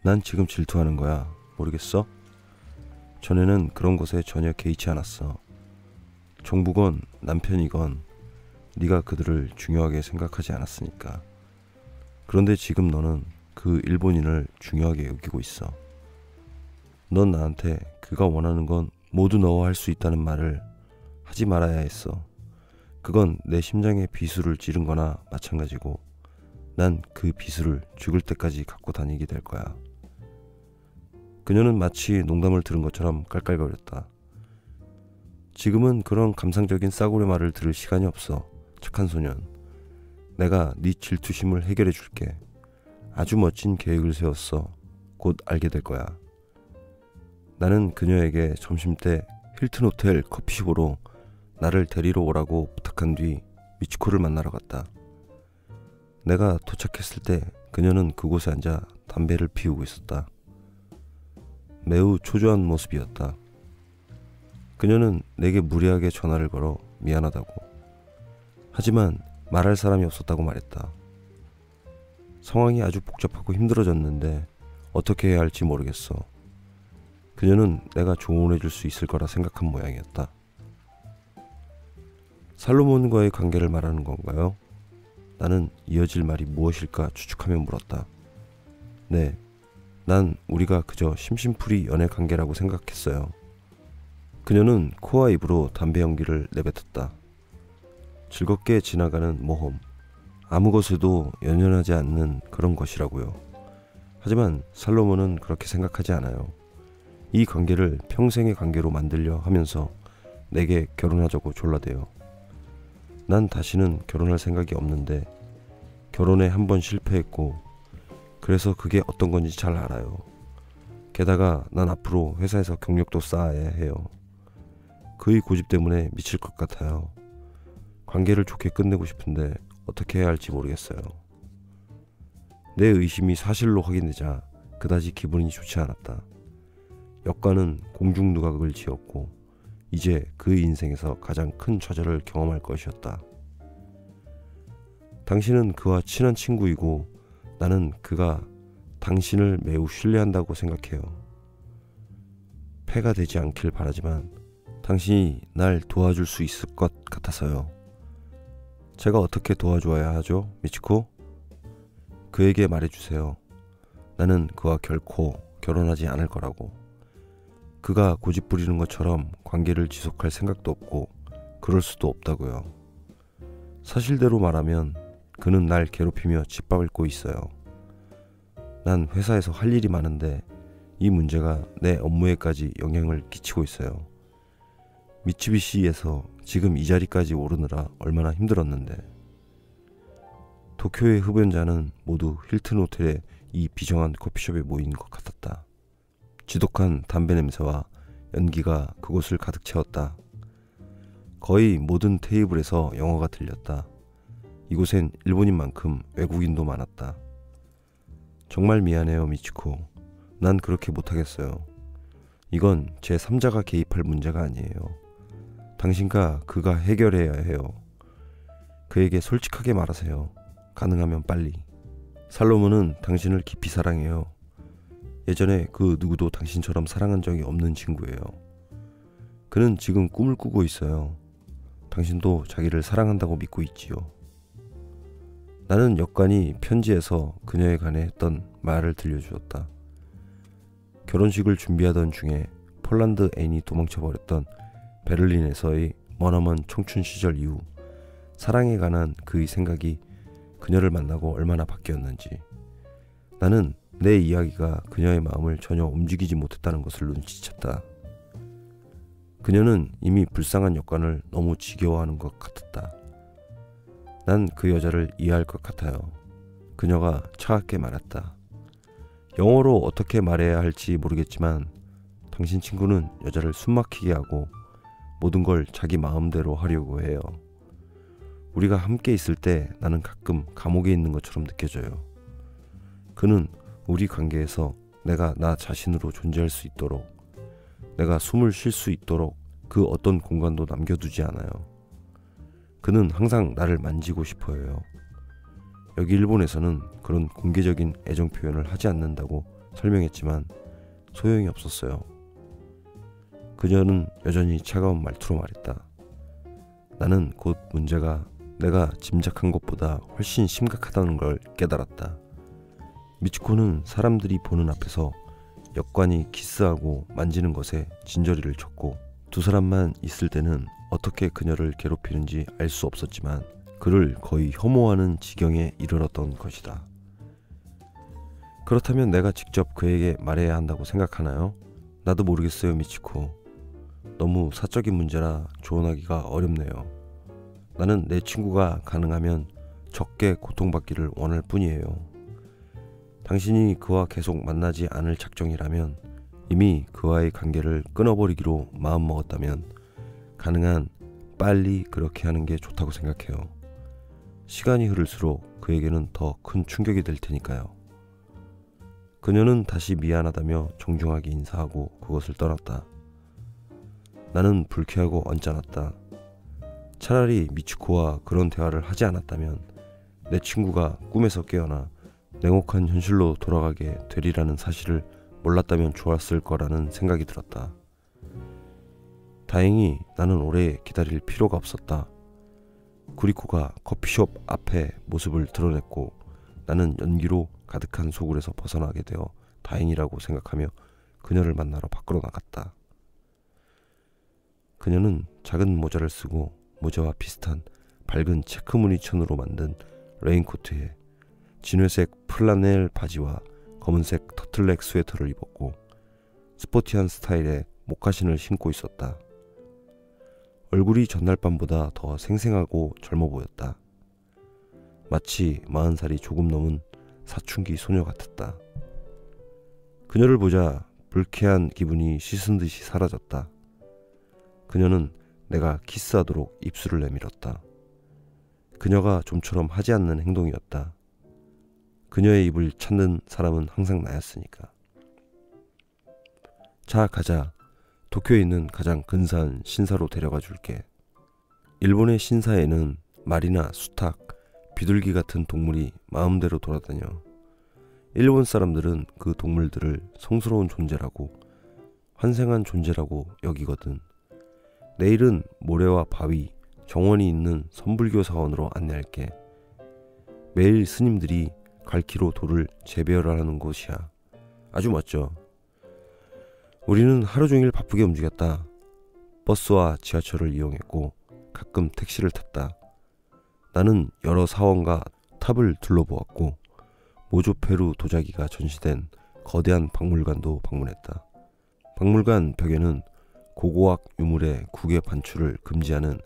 난 지금 질투하는 거야. 모르겠어? 전에는 그런 것에 전혀 개의치 않았어. 정부건 남편이건 네가 그들을 중요하게 생각하지 않았으니까. 그런데 지금 너는 그 일본인을 중요하게 여기고 있어. 넌 나한테 그가 원하는 건 모두 너와 할 수 있다는 말을 하지 말아야 했어. 그건 내 심장에 비수를 찌른 거나 마찬가지고 난 그 비수를 죽을 때까지 갖고 다니게 될 거야. 그녀는 마치 농담을 들은 것처럼 깔깔거렸다. 지금은 그런 감상적인 싸구려 말을 들을 시간이 없어. 착한 소년. 내가 네 질투심을 해결해 줄게. 아주 멋진 계획을 세웠어. 곧 알게 될 거야. 나는 그녀에게 점심때 힐튼 호텔 커피숍으로 나를 데리러 오라고 부탁한 뒤 미치코를 만나러 갔다. 내가 도착했을 때 그녀는 그곳에 앉아 담배를 피우고 있었다. 매우 초조한 모습이었다. 그녀는 내게 무리하게 전화를 걸어 미안하다고. 하지만 말할 사람이 없었다고 말했다. 상황이 아주 복잡하고 힘들어졌는데 어떻게 해야 할지 모르겠어. 그녀는 내가 조언해 줄 수 있을 거라 생각한 모양이었다. 살로몬과의 관계를 말하는 건가요? 나는 이어질 말이 무엇일까 추측하며 물었다. 네, 난 우리가 그저 심심풀이 연애 관계라고 생각했어요. 그녀는 코와 입으로 담배 연기를 내뱉었다. 즐겁게 지나가는 모험, 아무 것에도 연연하지 않는 그런 것이라고요. 하지만 살로몬은 그렇게 생각하지 않아요. 이 관계를 평생의 관계로 만들려 하면서 내게 결혼하자고 졸라대요. 난 다시는 결혼할 생각이 없는데 결혼에 한 번 실패했고 그래서 그게 어떤 건지 잘 알아요. 게다가 난 앞으로 회사에서 경력도 쌓아야 해요. 그의 고집 때문에 미칠 것 같아요. 관계를 좋게 끝내고 싶은데 어떻게 해야 할지 모르겠어요. 내 의심이 사실로 확인되자 그다지 기분이 좋지 않았다. 역가는 공중누각을 지었고 이제 그의 인생에서 가장 큰 좌절을 경험할 것이었다. 당신은 그와 친한 친구이고 나는 그가 당신을 매우 신뢰한다고 생각해요. 폐가 되지 않길 바라지만 당신이 날 도와줄 수 있을 것 같아서요. 제가 어떻게 도와줘야 하죠, 미치코? 그에게 말해주세요. 나는 그와 결코 결혼하지 않을 거라고. 그가 고집 부리는 것처럼 관계를 지속할 생각도 없고 그럴 수도 없다고요. 사실대로 말하면 그는 날 괴롭히며 짓밟고 있어요. 난 회사에서 할 일이 많은데 이 문제가 내 업무에까지 영향을 끼치고 있어요. 미츠비시에서 지금 이 자리까지 오르느라 얼마나 힘들었는데. 도쿄의 흡연자는 모두 힐튼 호텔의 이 비정한 커피숍에 모인 것 같았다. 지독한 담배 냄새와 연기가 그곳을 가득 채웠다. 거의 모든 테이블에서 영어가 들렸다. 이곳엔 일본인만큼 외국인도 많았다. 정말 미안해요, 미치코. 난 그렇게 못하겠어요. 이건 제 3자가 개입할 문제가 아니에요. 당신과 그가 해결해야 해요. 그에게 솔직하게 말하세요. 가능하면 빨리. 살로몬은 당신을 깊이 사랑해요. 예전에 그 누구도 당신처럼 사랑한 적이 없는 친구예요. 그는 지금 꿈을 꾸고 있어요. 당신도 자기를 사랑한다고 믿고 있지요. 나는 역관이 편지에서 그녀에 관해 했던 말을 들려주었다. 결혼식을 준비하던 중에 폴란드 애인이 도망쳐버렸던 베를린에서의 머나먼 청춘 시절 이후 사랑에 관한 그의 생각이 그녀를 만나고 얼마나 바뀌었는지. 나는 내 이야기가 그녀의 마음을 전혀 움직이지 못했다는 것을 눈치챘다. 그녀는 이미 불쌍한 역관을 너무 지겨워하는 것 같았다. 난 그 여자를 이해할 것 같아요. 그녀가 차갑게 말했다. 영어로 어떻게 말해야 할지 모르겠지만 당신 친구는 여자를 숨막히게 하고 모든 걸 자기 마음대로 하려고 해요. 우리가 함께 있을 때 나는 가끔 감옥에 있는 것처럼 느껴져요. 그는 우리 관계에서 내가 나 자신으로 존재할 수 있도록, 내가 숨을 쉴 수 있도록 그 어떤 공간도 남겨두지 않아요. 그는 항상 나를 만지고 싶어 해요. 여기 일본에서는 그런 공개적인 애정 표현을 하지 않는다고 설명했지만 소용이 없었어요. 그녀는 여전히 차가운 말투로 말했다. 나는 곧 문제가 내가 짐작한 것보다 훨씬 심각하다는 걸 깨달았다. 미츠코는 사람들이 보는 앞에서 역관이 키스하고 만지는 것에 진저리를 쳤고, 두 사람만 있을 때는 어떻게 그녀를 괴롭히는지 알 수 없었지만 그를 거의 혐오하는 지경에 이르렀던 것이다. 그렇다면 내가 직접 그에게 말해야 한다고 생각하나요? 나도 모르겠어요, 미치코. 너무 사적인 문제라 조언하기가 어렵네요. 나는 내 친구가 가능하면 적게 고통받기를 원할 뿐이에요. 당신이 그와 계속 만나지 않을 작정이라면, 이미 그와의 관계를 끊어버리기로 마음먹었다면 가능한 빨리 그렇게 하는 게 좋다고 생각해요. 시간이 흐를수록 그에게는 더 큰 충격이 될 테니까요. 그녀는 다시 미안하다며 정중하게 인사하고 그것을 떠났다. 나는 불쾌하고 언짢았다. 차라리 미츠코와 그런 대화를 하지 않았다면 내 친구가 꿈에서 깨어나 냉혹한 현실로 돌아가게 되리라는 사실을 몰랐다면 좋았을 거라는 생각이 들었다. 다행히 나는 오래 기다릴 필요가 없었다. 구리코가 커피숍 앞에 모습을 드러냈고 나는 연기로 가득한 소굴에서 벗어나게 되어 다행이라고 생각하며 그녀를 만나러 밖으로 나갔다. 그녀는 작은 모자를 쓰고 모자와 비슷한 밝은 체크 무늬천으로 만든 레인코트에 진회색 플라넬 바지와 검은색 터틀넥 스웨터를 입었고 스포티한 스타일의 목카신을 신고 있었다. 얼굴이 전날 밤보다 더 생생하고 젊어 보였다. 마치 40살이 조금 넘은 사춘기 소녀 같았다. 그녀를 보자 불쾌한 기분이 씻은 듯이 사라졌다. 그녀는 내가 키스하도록 입술을 내밀었다. 그녀가 좀처럼 하지 않는 행동이었다. 그녀의 입을 찾는 사람은 항상 나였으니까. 자, 가자. 도쿄에 있는 가장 근사한 신사로 데려가 줄게. 일본의 신사에는 말이나 수탉, 비둘기 같은 동물이 마음대로 돌아다녀. 일본 사람들은 그 동물들을 성스러운 존재라고, 환생한 존재라고 여기거든. 내일은 모래와 바위, 정원이 있는 선불교 사원으로 안내할게. 매일 스님들이 갈퀴로 돌을 재배하라는 곳이야. 아주 멋져. 우리는 하루 종일 바쁘게 움직였다. 버스와 지하철을 이용했고 가끔 택시를 탔다. 나는 여러 사원과 탑을 둘러보았고 모조페루 도자기가 전시된 거대한 박물관도 방문했다. 박물관 벽에는 고고학 유물의 국외 반출을 금지하는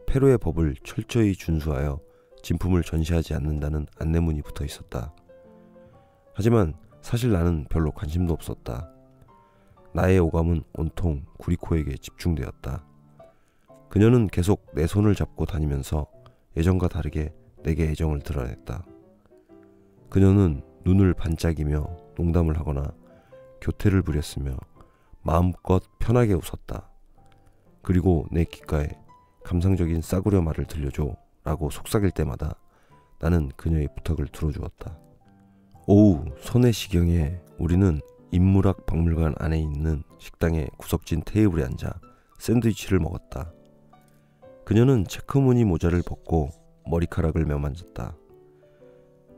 페루의 법을 철저히 준수하여 진품을 전시하지 않는다는 안내문이 붙어 있었다. 하지만 사실 나는 별로 관심도 없었다. 나의 오감은 온통 구리코에게 집중되었다. 그녀는 계속 내 손을 잡고 다니면서 예전과 다르게 내게 애정을 드러냈다. 그녀는 눈을 반짝이며 농담을 하거나 교태를 부렸으며 마음껏 편하게 웃었다. 그리고 내 귓가에 감상적인 싸구려 말을 들려줘 라고 속삭일 때마다 나는 그녀의 부탁을 들어주었다. 오후 소내시경에 우리는 인문학 박물관 안에 있는 식당의 구석진 테이블에 앉아 샌드위치를 먹었다. 그녀는 체크무늬 모자를 벗고 머리카락을 매만졌다.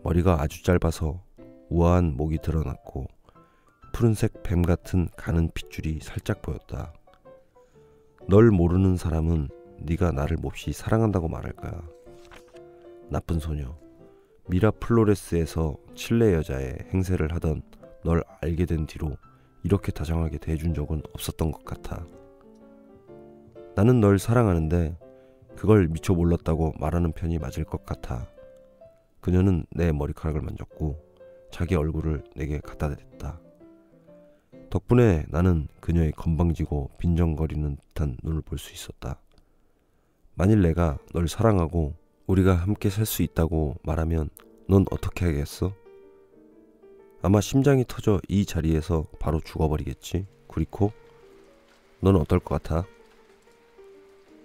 머리가 아주 짧아서 우아한 목이 드러났고 푸른색 뱀 같은 가는 핏줄이 살짝 보였다. 널 모르는 사람은 네가 나를 몹시 사랑한다고 말할 거야. 나쁜 소녀. 미라플로레스에서 칠레 여자의 행세를 하던 널 알게 된 뒤로 이렇게 다정하게 대해준 적은 없었던 것 같아. 나는 널 사랑하는데 그걸 미처 몰랐다고 말하는 편이 맞을 것 같아. 그녀는 내 머리카락을 만졌고 자기 얼굴을 내게 갖다 댔다. 덕분에 나는 그녀의 건방지고 빈정거리는 듯한 눈을 볼 수 있었다. 만일 내가 널 사랑하고 우리가 함께 살 수 있다고 말하면 넌 어떻게 하겠어? 아마 심장이 터져 이 자리에서 바로 죽어버리겠지. 구리코? 넌 어떨 것 같아?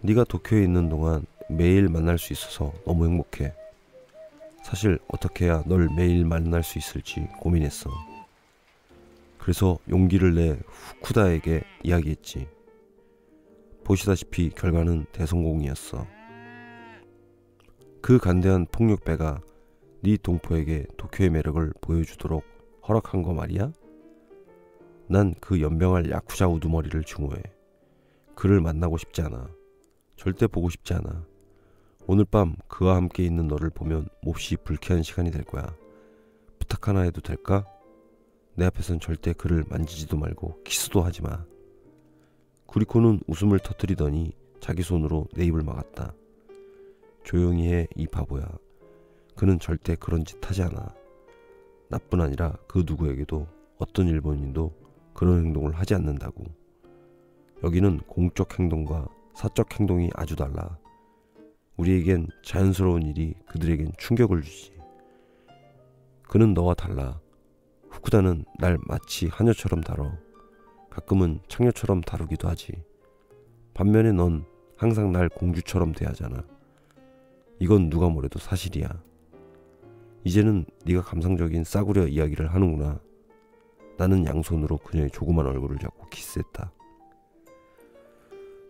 네가 도쿄에 있는 동안 매일 만날 수 있어서 너무 행복해. 사실 어떻게 해야 널 매일 만날 수 있을지 고민했어. 그래서 용기를 내 후쿠다에게 이야기했지. 보시다시피 결과는 대성공이었어. 그 간대한 폭력배가 네 동포에게 도쿄의 매력을 보여주도록 허락한 거 말이야? 난 그 연병할 야쿠자 우두머리를 증오해. 그를 만나고 싶지 않아. 절대 보고 싶지 않아. 오늘 밤 그와 함께 있는 너를 보면 몹시 불쾌한 시간이 될 거야. 부탁 하나 해도 될까? 내 앞에선 절대 그를 만지지도 말고 키스도 하지 마. 구리코는 웃음을 터뜨리더니 자기 손으로 내 입을 막았다. 조용히 해, 이 바보야. 그는 절대 그런 짓 하지 않아. 나뿐 아니라 그 누구에게도, 어떤 일본인도 그런 행동을 하지 않는다고. 여기는 공적 행동과 사적 행동이 아주 달라. 우리에겐 자연스러운 일이 그들에겐 충격을 주지. 그는 너와 달라. 후쿠다는 날 마치 하녀처럼 다뤄. 가끔은 창녀처럼 다루기도 하지. 반면에 넌 항상 날 공주처럼 대하잖아. 이건 누가 뭐래도 사실이야. 이제는 네가 감상적인 싸구려 이야기를 하는구나. 나는 양손으로 그녀의 조그만 얼굴을 잡고 키스했다.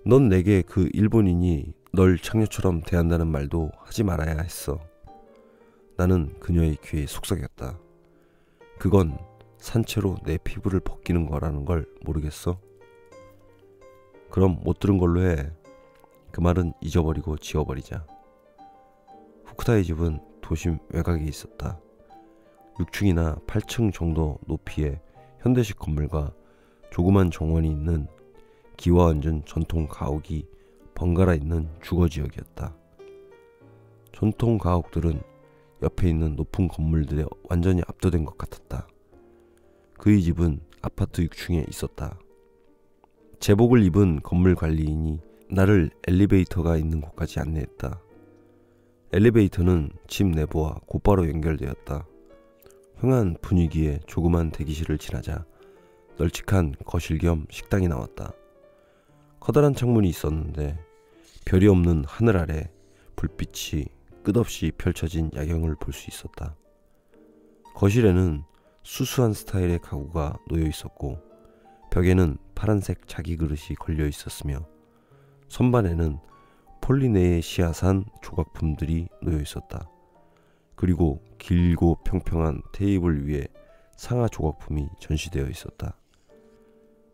넌 내게 그 일본인이 널 창녀처럼 대한다는 말도 하지 말아야 했어. 나는 그녀의 귀에 속삭였다. 그건 산채로 내 피부를 벗기는 거라는 걸 모르겠어? 그럼 못 들은 걸로 해. 그 말은 잊어버리고 지워버리자. 후쿠다의 집은 도심 외곽에 있었다. 6층이나 8층 정도 높이의 현대식 건물과 조그만 정원이 있는 기와 얹은 전통 가옥이 번갈아 있는 주거지역이었다. 전통 가옥들은 옆에 있는 높은 건물들에 완전히 압도된 것 같았다. 그의 집은 아파트 6층에 있었다. 제복을 입은 건물 관리인이 나를 엘리베이터가 있는 곳까지 안내했다. 엘리베이터는 집 내부와 곧바로 연결되었다. 흥한 분위기의 조그만 대기실을 지나자 널찍한 거실 겸 식당이 나왔다. 커다란 창문이 있었는데 별이 없는 하늘 아래 불빛이 끝없이 펼쳐진 야경을 볼 수 있었다. 거실에는 수수한 스타일의 가구가 놓여 있었고 벽에는 파란색 자기 그릇이 걸려 있었으며 선반에는 폴리네시아산 조각품들이 놓여 있었다. 그리고 길고 평평한 테이블 위에 상하 조각품이 전시되어 있었다.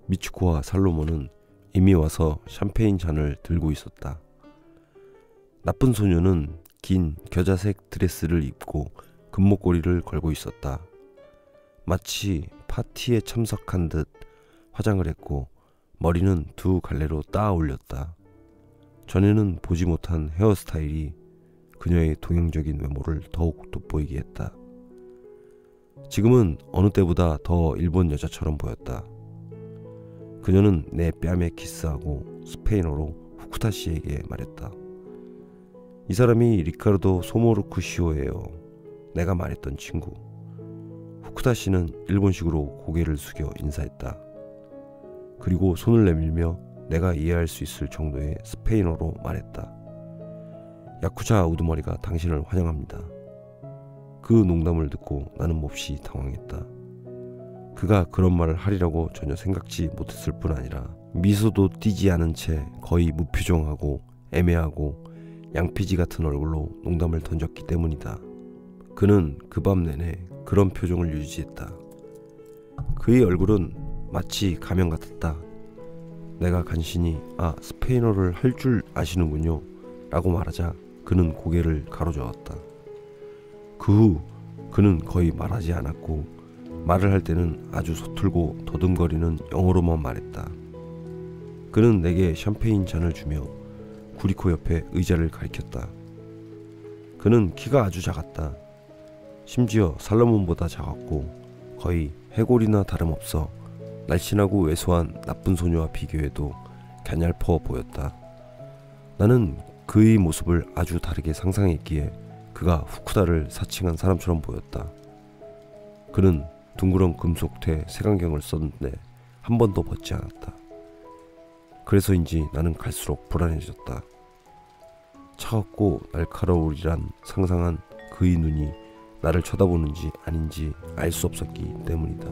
미츠코와 살로몬은 이미 와서 샴페인 잔을 들고 있었다. 나쁜 소녀는 긴 겨자색 드레스를 입고 금목걸이를 걸고 있었다. 마치 파티에 참석한 듯 화장을 했고 머리는 두 갈래로 따 올렸다. 전에는 보지 못한 헤어스타일이 그녀의 동양적인 외모를 더욱 돋보이게 했다. 지금은 어느 때보다 더 일본 여자처럼 보였다. 그녀는 내 뺨에 키스하고 스페인어로 후쿠다 씨에게 말했다. 이 사람이 리카르도 소모루쿠시오예요. 내가 말했던 친구. 후쿠다 씨는 일본식으로 고개를 숙여 인사했다. 그리고 손을 내밀며 내가 이해할 수 있을 정도의 스페인어로 말했다. 야쿠자 우두머리가 당신을 환영합니다. 그 농담을 듣고 나는 몹시 당황했다. 그가 그런 말을 하리라고 전혀 생각지 못했을 뿐 아니라 미소도 띄지 않은 채 거의 무표정하고 애매하고 양피지 같은 얼굴로 농담을 던졌기 때문이다. 그는 그 밤 내내 그런 표정을 유지했다. 그의 얼굴은 마치 가면 같았다. 내가 간신히 스페인어를 할 줄 아시는군요 라고 말하자 그는 고개를 가로저었다. 그 후 그는 거의 말하지 않았고 말을 할 때는 아주 서툴고 더듬거리는 영어로만 말했다. 그는 내게 샴페인 잔을 주며 구리코 옆에 의자를 가리켰다. 그는 키가 아주 작았다. 심지어 살로몬보다 작았고 거의 해골이나 다름없어 날씬하고 왜소한 나쁜 소녀와 비교해도 갸냘퍼 보였다. 나는 그의 모습을 아주 다르게 상상했기에 그가 후쿠다를 사칭한 사람처럼 보였다. 그는 둥그런 금속퇴 색안경을 썼는데 한 번도 벗지 않았다. 그래서인지 나는 갈수록 불안해졌다. 차갑고 날카로우리란 상상한 그의 눈이 나를 쳐다보는지 아닌지 알 수 없었기 때문이다.